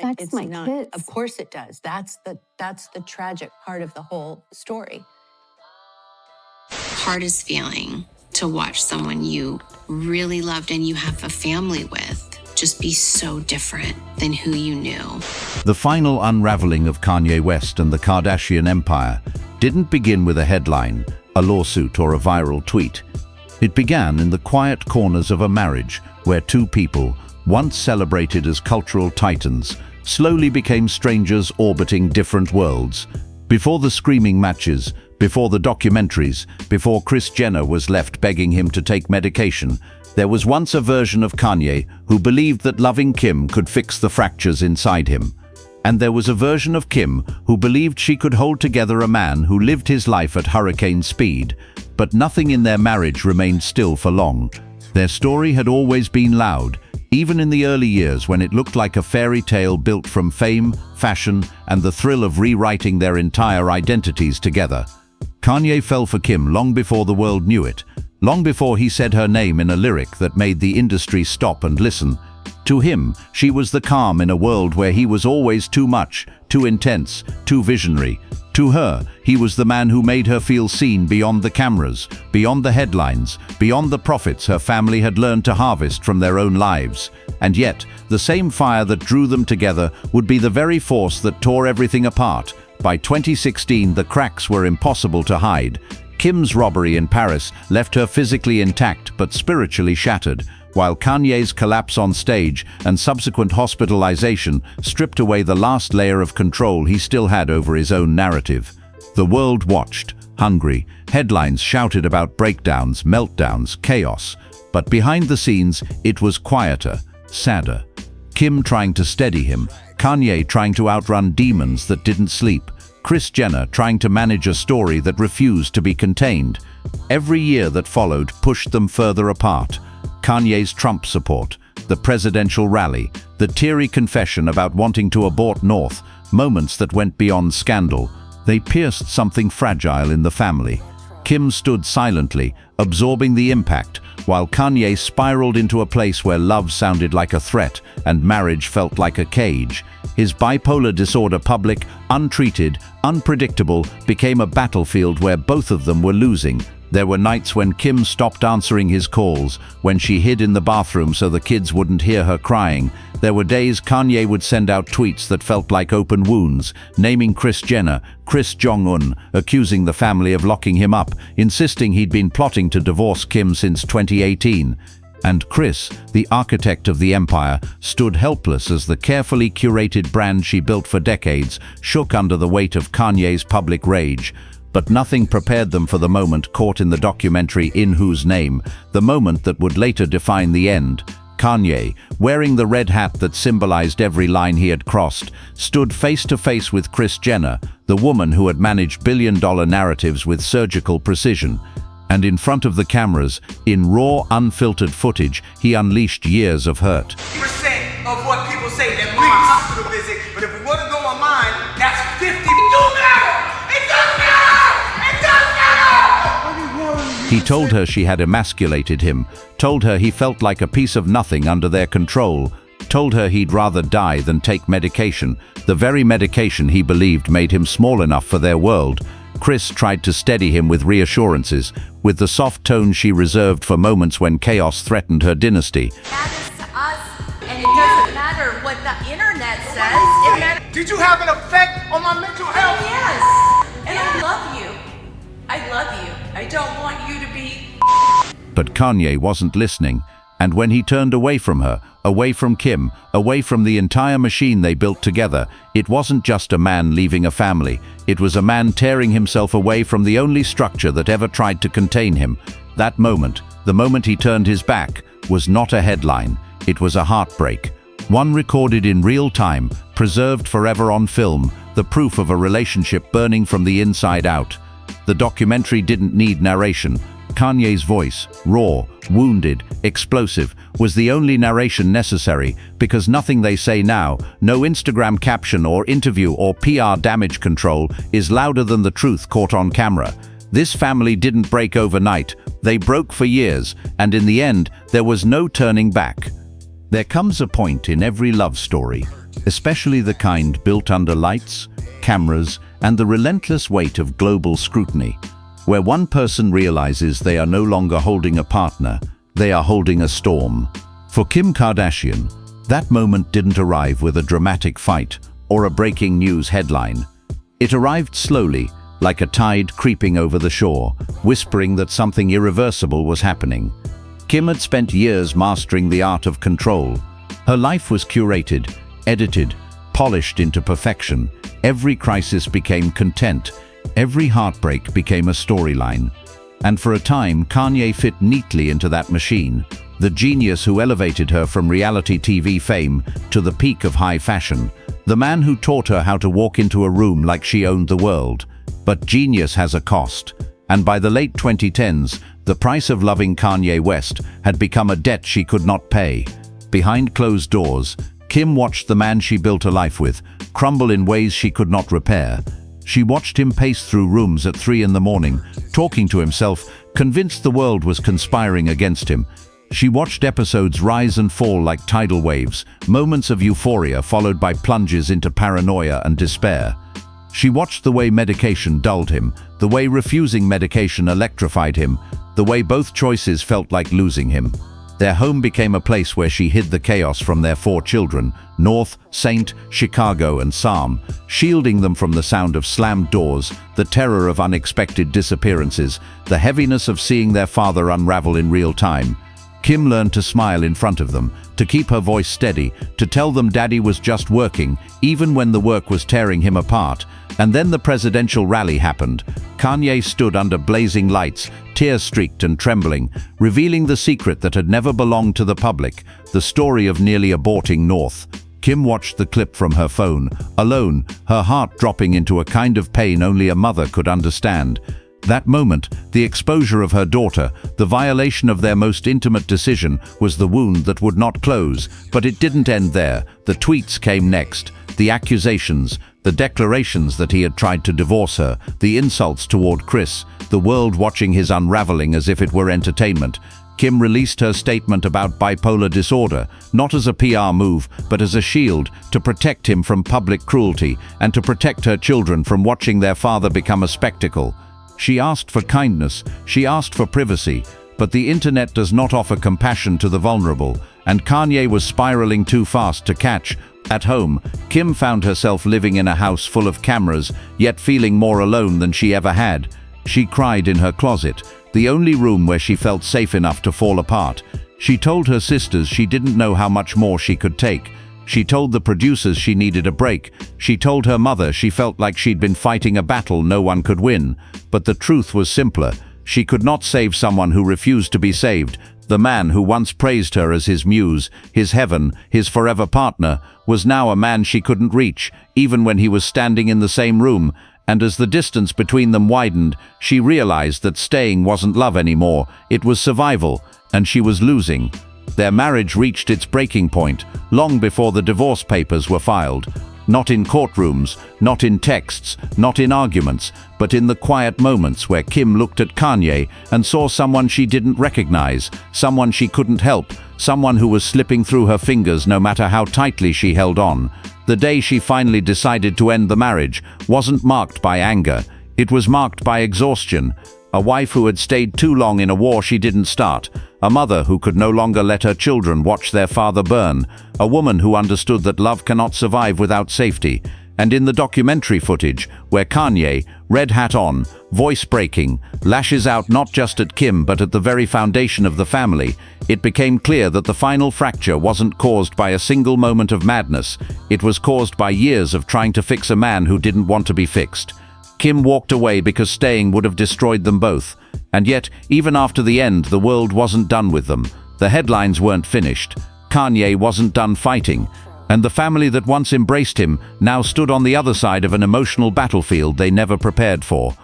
That's It's my not, kids. Of course it does. That's the tragic part of the whole story. Hardest feeling to watch someone you really loved and you have a family with just be so different than who you knew. The final unraveling of Kanye West and the Kardashian empire didn't begin with a headline, a lawsuit, or a viral tweet. It began in the quiet corners of a marriage where two people, once celebrated as cultural titans, slowly became strangers orbiting different worlds. Before the screaming matches, before the documentaries, before Kris Jenner was left begging him to take medication, there was once a version of Kanye who believed that loving Kim could fix the fractures inside him. And there was a version of Kim who believed she could hold together a man who lived his life at hurricane speed. But nothing in their marriage remained still for long. Their story had always been loud, even in the early years when it looked like a fairy tale built from fame, fashion, and the thrill of rewriting their entire identities together. Kanye fell for Kim long before the world knew it, long before he said her name in a lyric that made the industry stop and listen. To him, she was the calm in a world where he was always too much, too intense, too visionary. To her, he was the man who made her feel seen beyond the cameras, beyond the headlines, beyond the profits her family had learned to harvest from their own lives. And yet, the same fire that drew them together would be the very force that tore everything apart. By 2016, the cracks were impossible to hide. Kim's robbery in Paris left her physically intact but spiritually shattered, while Kanye's collapse on stage and subsequent hospitalization stripped away the last layer of control he still had over his own narrative. The world watched, hungry. Headlines shouted about breakdowns, meltdowns, chaos. But behind the scenes, it was quieter, sadder. Kim trying to steady him, Kanye trying to outrun demons that didn't sleep, Kris Jenner trying to manage a story that refused to be contained. Every year that followed pushed them further apart. Kanye's Trump support, the presidential rally, the teary confession about wanting to abort North, moments that went beyond scandal. They pierced something fragile in the family. Kim stood silently, absorbing the impact, while Kanye spiraled into a place where love sounded like a threat and marriage felt like a cage. His bipolar disorder, public, untreated, unpredictable, became a battlefield where both of them were losing. There were nights when Kim stopped answering his calls, when she hid in the bathroom so the kids wouldn't hear her crying. There were days Kanye would send out tweets that felt like open wounds, naming Kris Jenner, Kris Jong-un, accusing the family of locking him up, insisting he'd been plotting to divorce Kim since 2018. And Kris, the architect of the empire, stood helpless as the carefully curated brand she built for decades shook under the weight of Kanye's public rage. But nothing prepared them for the moment caught in the documentary In Whose Name, the moment that would later define the end. Kanye, wearing the red hat that symbolized every line he had crossed, stood face to face with Kris Jenner, the woman who had managed billion-dollar narratives with surgical precision. And in front of the cameras, in raw, unfiltered footage, he unleashed years of hurt. 50% of what people say that we hospital visit, but if we want to go online, that's 50. It don't matter! It doesn't matter! It doesn't matter! He told her she had emasculated him, told her he felt like a piece of nothing under their control, told her he'd rather die than take medication, the very medication he believed made him small enough for their world. Kris tried to steady him with reassurances, with the soft tone she reserved for moments when chaos threatened her dynasty. It matters to us, and it doesn't matter what the internet says. It matters. Did you have an effect on my mental health? Yes, and I love you. I love you. I don't want you to be. But Kanye wasn't listening, and when he turned away from her, away from Kim, away from the entire machine they built together, it wasn't just a man leaving a family. It was a man tearing himself away from the only structure that ever tried to contain him. That moment, the moment he turned his back, was not a headline. It was a heartbreak. One recorded in real time, preserved forever on film, the proof of a relationship burning from the inside out. The documentary didn't need narration. Kanye's voice, raw, wounded, explosive, was the only narration necessary, because nothing they say now, no Instagram caption or interview or PR damage control, is louder than the truth caught on camera. This family didn't break overnight, they broke for years, and in the end, there was no turning back. There comes a point in every love story, especially the kind built under lights, cameras, and the relentless weight of global scrutiny, where one person realizes they are no longer holding a partner, they are holding a storm. For Kim Kardashian, that moment didn't arrive with a dramatic fight or a breaking news headline. It arrived slowly, like a tide creeping over the shore, whispering that something irreversible was happening. Kim had spent years mastering the art of control. Her life was curated, edited, polished into perfection. Every crisis became content. Every heartbreak became a storyline. And for a time, Kanye fit neatly into that machine, the genius who elevated her from reality TV fame to the peak of high fashion, the man who taught her how to walk into a room like she owned the world. But genius has a cost, and by the late 2010s, the price of loving Kanye West had become a debt she could not pay. Behind closed doors, Kim watched the man she built a life with crumble in ways she could not repair. She watched him pace through rooms at 3 in the morning, talking to himself, convinced the world was conspiring against him. She watched episodes rise and fall like tidal waves, moments of euphoria followed by plunges into paranoia and despair. She watched the way medication dulled him, the way refusing medication electrified him, the way both choices felt like losing him. Their home became a place where she hid the chaos from their 4 children, North, Saint, Chicago, and Psalm, shielding them from the sound of slammed doors, the terror of unexpected disappearances, the heaviness of seeing their father unravel in real time. Kim learned to smile in front of them, to keep her voice steady, to tell them Daddy was just working, even when the work was tearing him apart. And then the presidential rally happened. Kanye stood under blazing lights, tear-streaked and trembling, revealing the secret that had never belonged to the public, the story of nearly aborting North. Kim watched the clip from her phone, alone, her heart dropping into a kind of pain only a mother could understand. That moment, the exposure of her daughter, the violation of their most intimate decision, was the wound that would not close. But it didn't end there. The tweets came next. The accusations, the declarations that he had tried to divorce her, the insults toward Kris, the world watching his unraveling as if it were entertainment. Kim released her statement about bipolar disorder, not as a PR move, but as a shield to protect him from public cruelty and to protect her children from watching their father become a spectacle. She asked for kindness, she asked for privacy, but the internet does not offer compassion to the vulnerable, and Kanye was spiraling too fast to catch. At home, Kim found herself living in a house full of cameras, yet feeling more alone than she ever had. She cried in her closet, the only room where she felt safe enough to fall apart. She told her sisters she didn't know how much more she could take. She told the producers she needed a break. She told her mother she felt like she'd been fighting a battle no one could win. But the truth was simpler. She could not save someone who refused to be saved. The man who once praised her as his muse, his heaven, his forever partner, was now a man she couldn't reach, even when he was standing in the same room. And as the distance between them widened, she realized that staying wasn't love anymore, it was survival, and she was losing. Their marriage reached its breaking point long before the divorce papers were filed. Not in courtrooms, not in texts, not in arguments, but in the quiet moments where Kim looked at Kanye and saw someone she didn't recognize, someone she couldn't help, someone who was slipping through her fingers no matter how tightly she held on. The day she finally decided to end the marriage wasn't marked by anger. It was marked by exhaustion. A wife who had stayed too long in a war she didn't start. A mother who could no longer let her children watch their father burn. A woman who understood that love cannot survive without safety. And in the documentary footage, where Kanye, red hat on, voice breaking, lashes out not just at Kim but at the very foundation of the family, it became clear that the final fracture wasn't caused by a single moment of madness. It was caused by years of trying to fix a man who didn't want to be fixed. Kim walked away because staying would have destroyed them both. And yet, even after the end, the world wasn't done with them. The headlines weren't finished. Kanye wasn't done fighting. And the family that once embraced him now stood on the other side of an emotional battlefield they never prepared for.